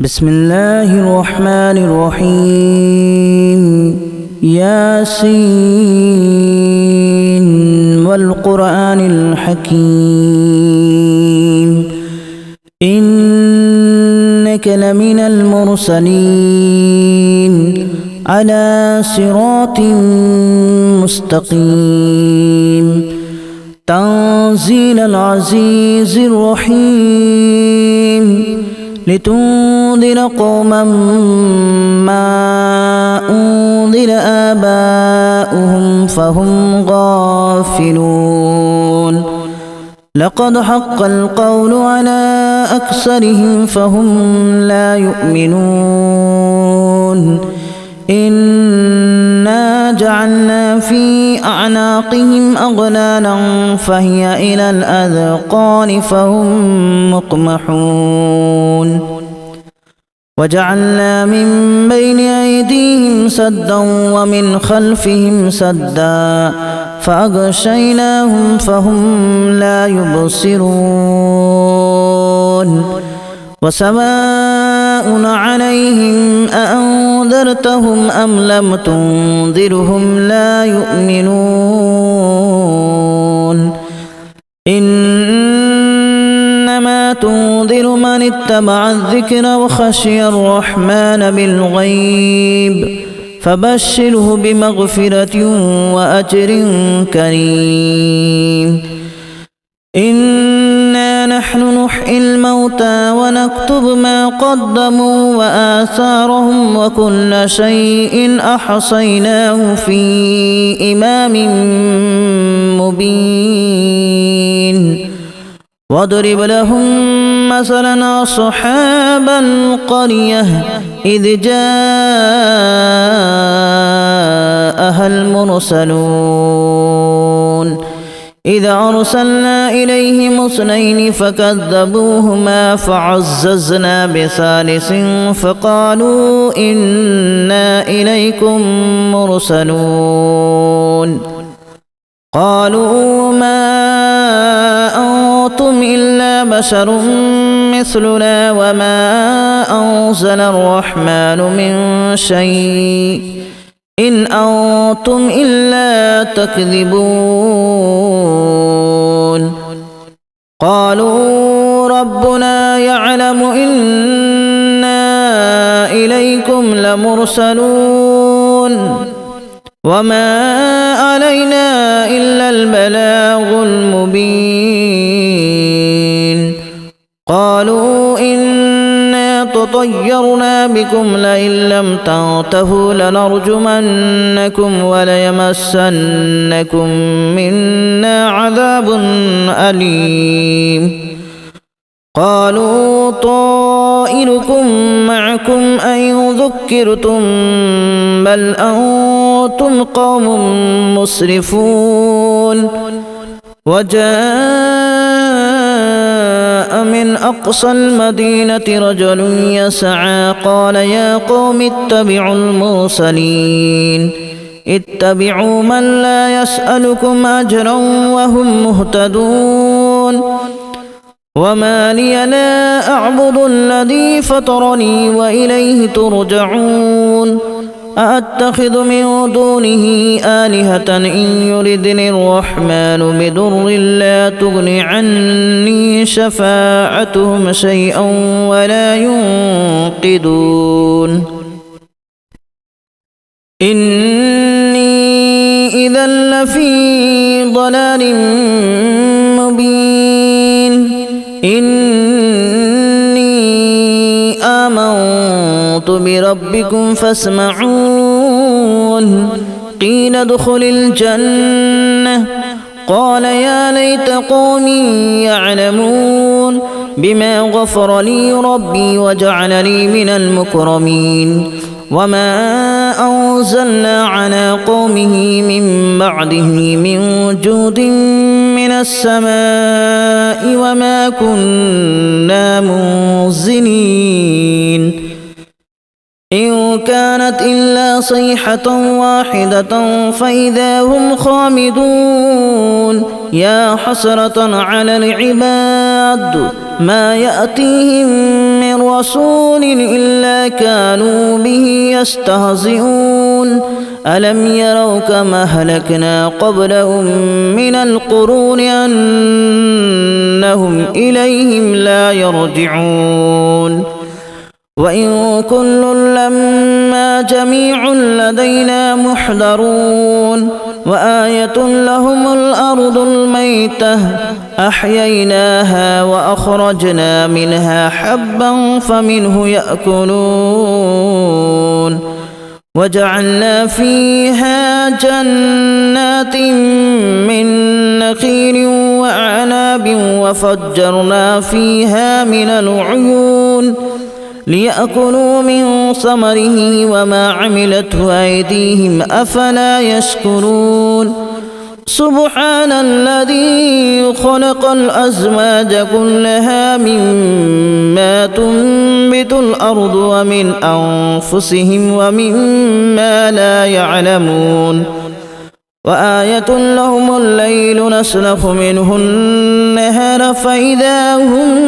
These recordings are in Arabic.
بسم الله الرحمن الرحيم ياسين والقرآن الحكيم إنك لمن المرسلين على صراط مستقيم تنزيل العزيز الرحيم لتنذر قوما ما أنذر آباؤهم فهم غافلون لقد حق القول على أكثرهم فهم لا يؤمنون إنا جعلنا في أعناقهم أغلالا فهي إلى الأذقان فهم مقمحون وجعلنا من بين أيديهم سدا ومن خلفهم سدا فأغشيناهم فهم لا يبصرون وسواء عليهم أأنذرتهم أم لم تنذرهم لا يؤمنون إنما تنذر من اتبع الذكر وخشي الرحمن بالغيب فبشره بمغفرة وأجر كريم إنا نحن نحيي الموتى ونكتب ما قدموا وآثارهم وكل شيء أحصيناه في إمام مبين واضرب لهم مثلا أصحاب القرية إذ جاءها المرسلون إذا أرسلنا إليهم اثنين فكذبوهما فعززنا بثالث فقالوا إنا إليكم مرسلون قالوا ما أنتم إلا بشر مثلنا وما أنزل الرحمن من شيء إن أنتم إلا تكذبون قالوا ربنا يعلم إنا إليكم لمرسلون وما علينا إلا البلاغ المبين قالوا إنا تطيرنا بكم لئن لم تنتهوا لنرجمنكم وليمسنكم منا عذاب أليم قالوا طائركم معكم أن ذكرتم بل أنتم قوم مسرفون وجاء من أقصى المدينة رجل يسعى قال يا قوم اتبعوا المرسلين اتبعوا من لا يسألكم أجرا وهم مهتدون وما لي لا أعبد الذي فطرني وإليه ترجعون أأتخذ من دونه آلهة إن يردني الرحمن بضر لا تغن عني شفاعتهم شيئا ولا ينقذون إني إذا لفي ضلال مبين إني آمنت بربكم فاسمعون قيل ادخل الجنة قال يا ليت قومي يعلمون بما غفر لي ربي وجعلني من المكرمين وما أنزلنا على قومه من بعده من جود من السماء وما كنا منزلين إن كانت إلا صيحة واحدة فإذا هم خامدون يا حسرة على العباد ما يأتيهم من رسول إلا كانوا به يستهزئون ألم يروا كما أهلكنا قبلهم من القرون أنهم إليهم لا يرجعون وإن كل لما جميع لدينا محضرون وآية لهم الأرض الميتة أحييناها وأخرجنا منها حبا فمنه يأكلون وجعلنا فيها جنات من نخيل وأعناب وفجرنا فيها من العيون ليأكلوا من ثمره وما عملته أيديهم أفلا يشكرون سبحان الذي خلق الأزواج كلها مما تنبت الأرض ومن أنفسهم ومما لا يعلمون وآية لهم الليل نسلخ منه النهار فإذا هم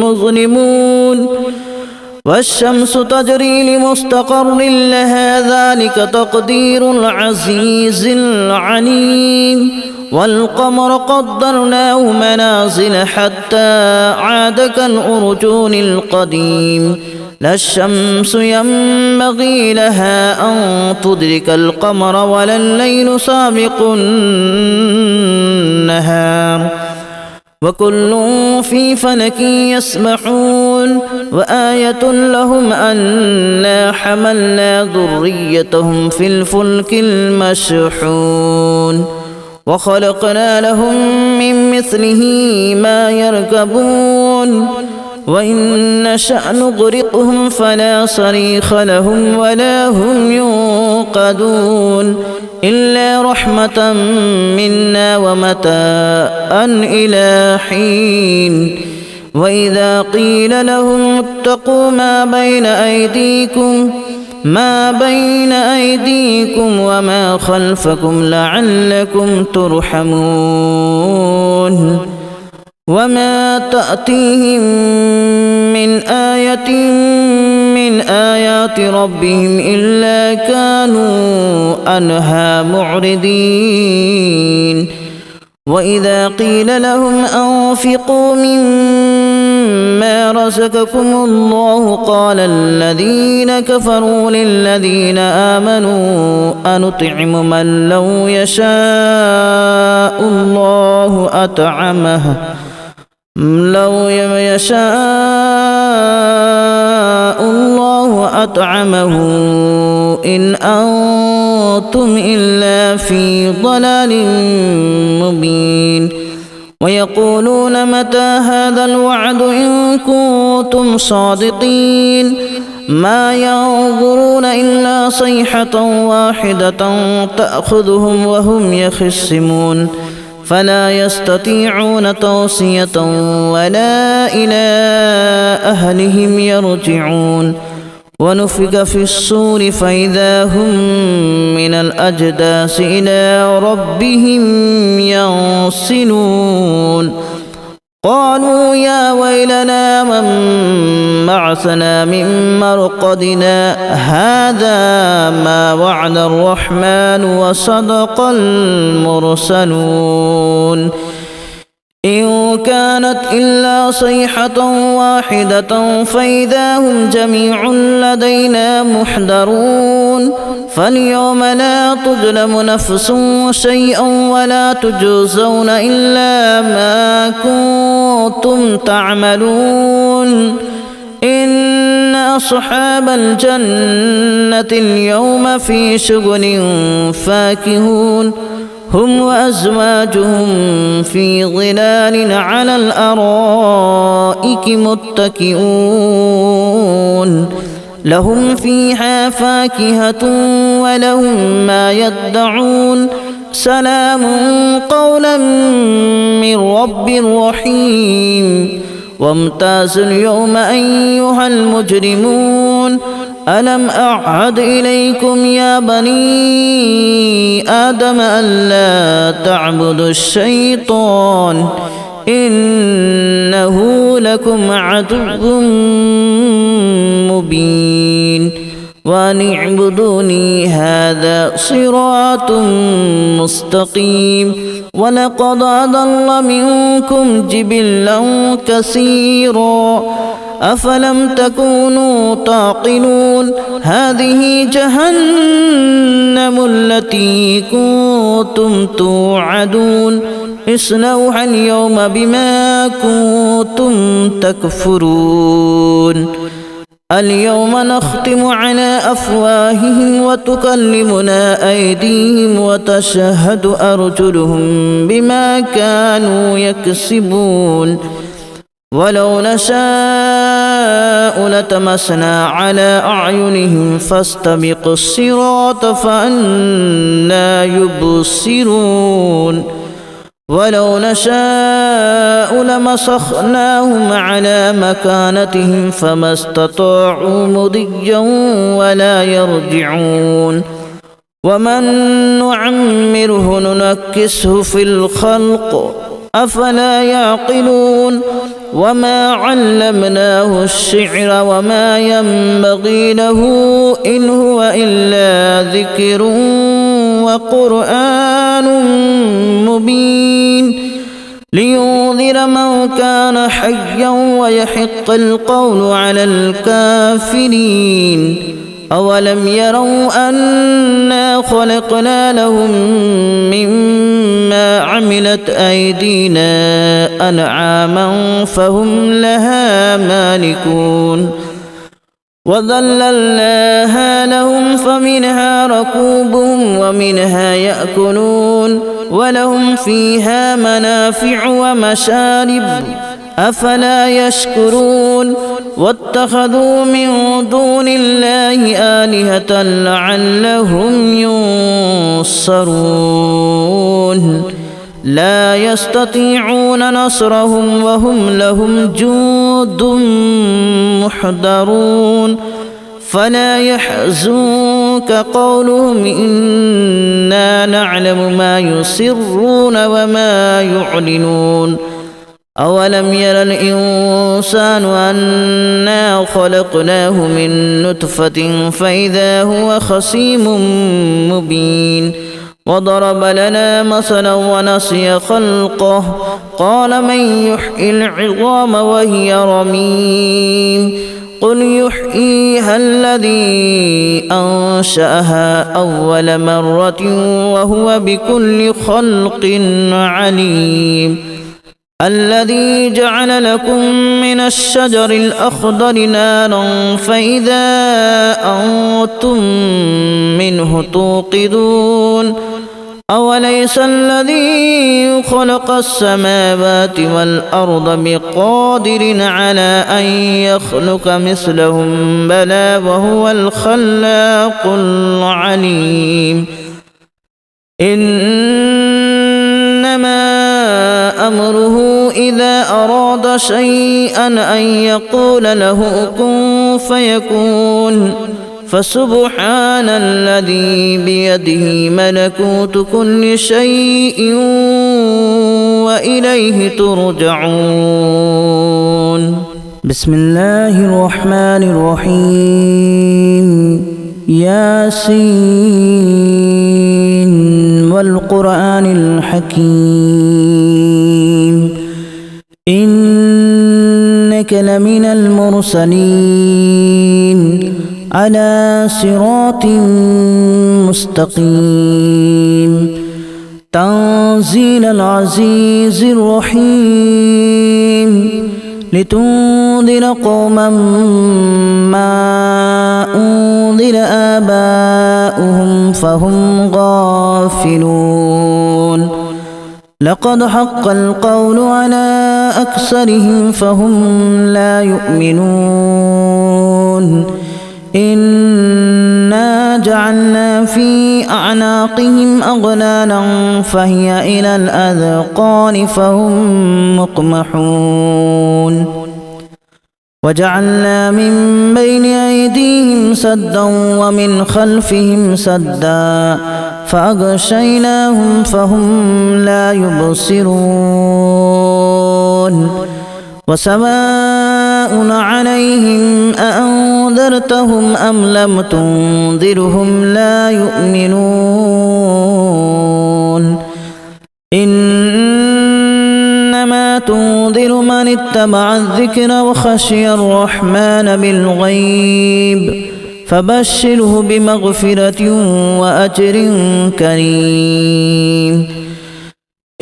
مظلمون والشمس تجري لمستقر لها ذلك تقدير العزيز العليم والقمر قدرناه منازل حتى عاد كالأرجون القديم لا الشمس ينبغي لها أن تدرك القمر ولا الليل سابق النهار وكل في فلك يسبحون وآية لهم أنا حملنا ذريتهم في الفلك المشحون وخلقنا لهم من مثله ما يركبون وإن نشأ نغرقهم فلا صريخ لهم ولا هم ينقذون إلا رحمة منا ومتاعا إلى حين وإذا قيل لهم اتقوا ما بين أيديكم وما خلفكم لعلكم ترحمون وما تأتيهم من آية من آيات ربهم إلا كانوا عنها معرضين وإذا قيل لهم أنفقوا مما رزقكم الله قال الذين كفروا للذين آمنوا أنطعم من لو يشاء الله أطعمه إن أنتم إلا في ضلال مبين ويقولون متى هذا الوعد إن كنتم صادقين ما ينظرون إلا صيحة واحدة تأخذهم وهم يخصمون فلا يستطيعون توصية ولا إلى أهلهم يرجعون ونفخ في الصور فإذا هم من الأجداث إلى ربهم ينسلون قالوا يا ويلنا من بعثنا من مرقدنا هذا ما وعد الرحمن وصدق المرسلون إن كانت إلا صيحة واحدة فإذا هم جميع لدينا محضرون فاليوم لا تظلم نفس شيئا ولا تجزون إلا ما كنتم تعملون إن أصحاب الجنة اليوم في شغل فاكهون هم وأزواجهم في ظلال على الأرائك متكئون لهم فيها فاكهة ولهم ما يدعون سلام قولا من رب رحيم وامتازوا اليوم أيها المجرمون ألم أعهد إليكم يا بني آدم ألا تعبدوا الشيطان إنه لكم عدو مبين وأن اعبدوني هذا صراط مستقيم ولقد أضل منكم جبلا كثيرا أفلم تكونوا تعقلون هذه جهنم التي كنتم توعدون اصلوها اليوم بما كنتم تكفرون اليوم نختم على أفواههم وتكلمنا أيديهم وتشهد أرجلهم بما كانوا يكسبون ولو نشاء لتمسنا على أعينهم فاستبقوا الصراط فأنى يبصرون ولو نشاء لمسخناهم على مكانتهم فما استطاعوا مضيا ولا يرجعون ومن نعمره ننكسه في الخلق أفلا يعقلون وما علمناه الشعر وما ينبغي له إن هو إلا ذكر وقرآن مبين لينذر من كان حيا ويحق القول على الكافرين أولم يروا أنا خلقنا لهم مما عملت أيدينا أنعاما فهم لها مالكون وذللناها لهم فمنها ركوبهم ومنها يأكلون ولهم فيها منافع ومشارب أفلا يشكرون واتخذوا من دون الله آلهة لعلهم ينصرون لا يستطيعون نصرهم وهم لهم جند محضرون فلا يحزنك قولهم إنا نعلم ما يسرون وما يعلنون أولم ير الإنسان أنا خلقناه من نطفة فإذا هو خصيم مبين وضرب لنا مثلا ونسي خلقه قال من يحيي العظام وهي رميم قل يحييها الذي أنشأها أول مرة وهو بكل خلق عليم الذي جعل لكم من الشجر الأخضر نارا فإذا أنتم منه توقدون أوليس الذي خلق السماوات والأرض بقادر على أن يخلق مثلهم بلى وهو الخلاق العليم إنما أمره إذا أراد شيئا أن يقول له كن فيكون فسبحان الذي بيده ملكوت كل شيء وإليه ترجعون بسم الله الرحمن الرحيم ياسين والقرآن الحكيم إنك لمن المرسلين على صراط مستقيم تنزيل العزيز الرحيم لتنذر قوما ما أنذر آباؤهم فهم غافلون لقد حق القول على أكثرهم فهم لا يؤمنون إنا جعلنا في أعناقهم أغلالا فهي إلى الأذقان فهم مقمحون وجعلنا من بين أيديهم سدا ومن خلفهم سدا فأغشيناهم فهم لا يبصرون وسواء عليهم أأنذرتهم أم لم تنذرهم لا يؤمنون إنما تنذر من اتبع الذكر وخشي الرحمن بالغيب فبشره بمغفرة وأجر كريم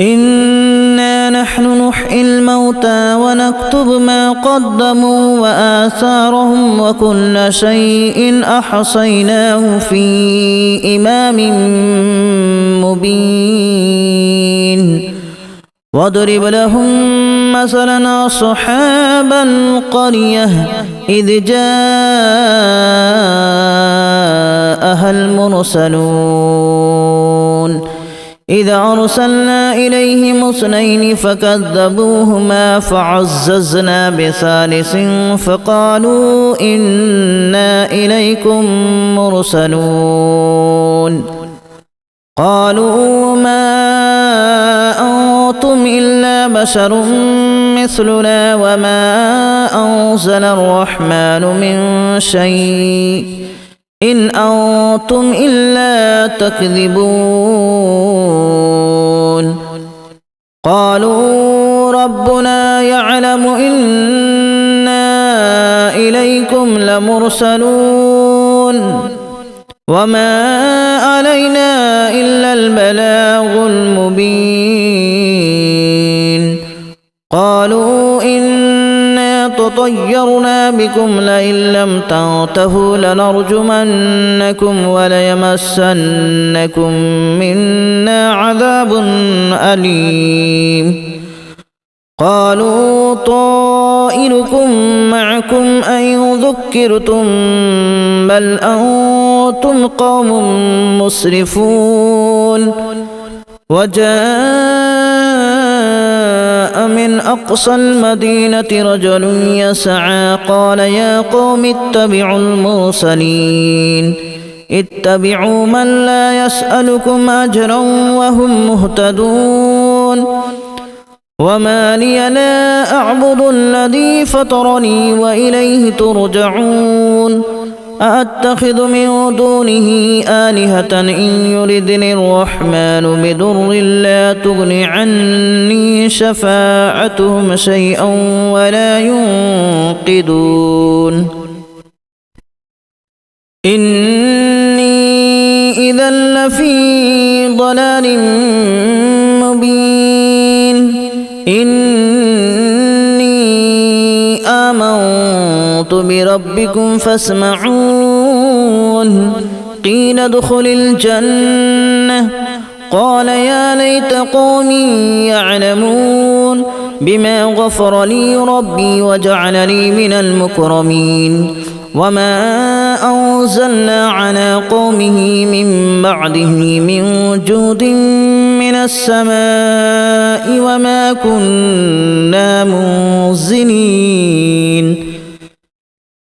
إنا نحن نحيي الموتى ونكتب ما قدموا وآثارهم وكل شيء أحصيناه في إمام مبين واضرب لهم مثلا أصحاب القرية إذ جاءها المرسلون إذا أرسلنا إليهم اثنين فكذبوهما فعززنا بثالث فقالوا إنا إليكم مرسلون قالوا ما أنتم إلا بشر مثلنا وما أنزل الرحمن من شيء إن أنتم إلا تكذبون قالوا ربنا يعلم إنا إليكم لمرسلون وما علينا إلا البلاغ المبين قالوا إنا تطيرنا بكم لئن لم تنتهوا لنرجمنكم وليمسنكم منا عذاب أليم قالوا طائركم معكم أئن ذكرتم بل أنتم قوم مسرفون وجاء من أقصى المدينة رجل يسعى قال يا قوم اتبعوا المرسلين اتبعوا من لا يسألكم أجرا وهم مهتدون وما لي لا أعبد الذي فطرني وإليه ترجعون أأتخذ من دونه آلهة إن يردني الرحمن بضر لا تغن عني شفاعتهم شيئا ولا ينقذون إني إذا لفي ضلال مبين إني آمنت بربكم فاسمعون قيل ادخل الجنة قال يا ليت قومي يعلمون بما غفر لي ربي وجعلني من المكرمين وما أنزلنا على قومه من بعده من جود من السماء وما كنا منزلين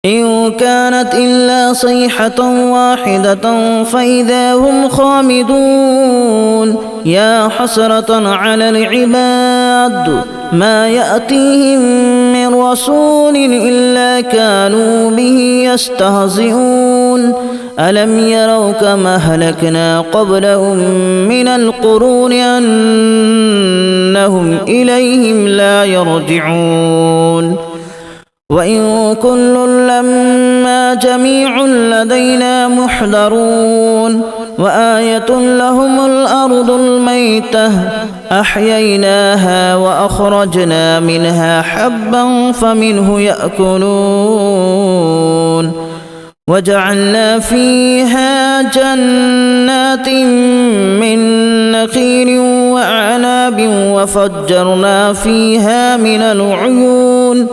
إن كانت إلا صيحة واحدة فإذا هم خامدون يا حسرة على العباد ما يأتيهم من رسول إلا كانوا به يستهزئون ألم يروا كما أهلكنا قبلهم من القرون أنهم إليهم لا يرجعون وإن كل لما جميع لدينا محضرون وآية لهم الأرض الميتة أحييناها وأخرجنا منها حبا فمنه يأكلون وجعلنا فيها جنات من نخيل وأعناب وفجرنا فيها من العيون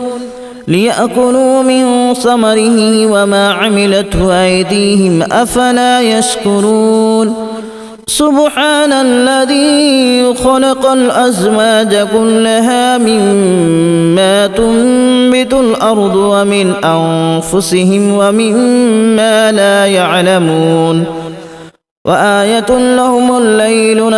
ليأكلوا من ثمره وما عملته أيديهم أفلا يشكرون سبحان الذي خلق الأزواج كلها مما تنبت الأرض ومن أنفسهم ومما لا يعلمون وآية لهم الليل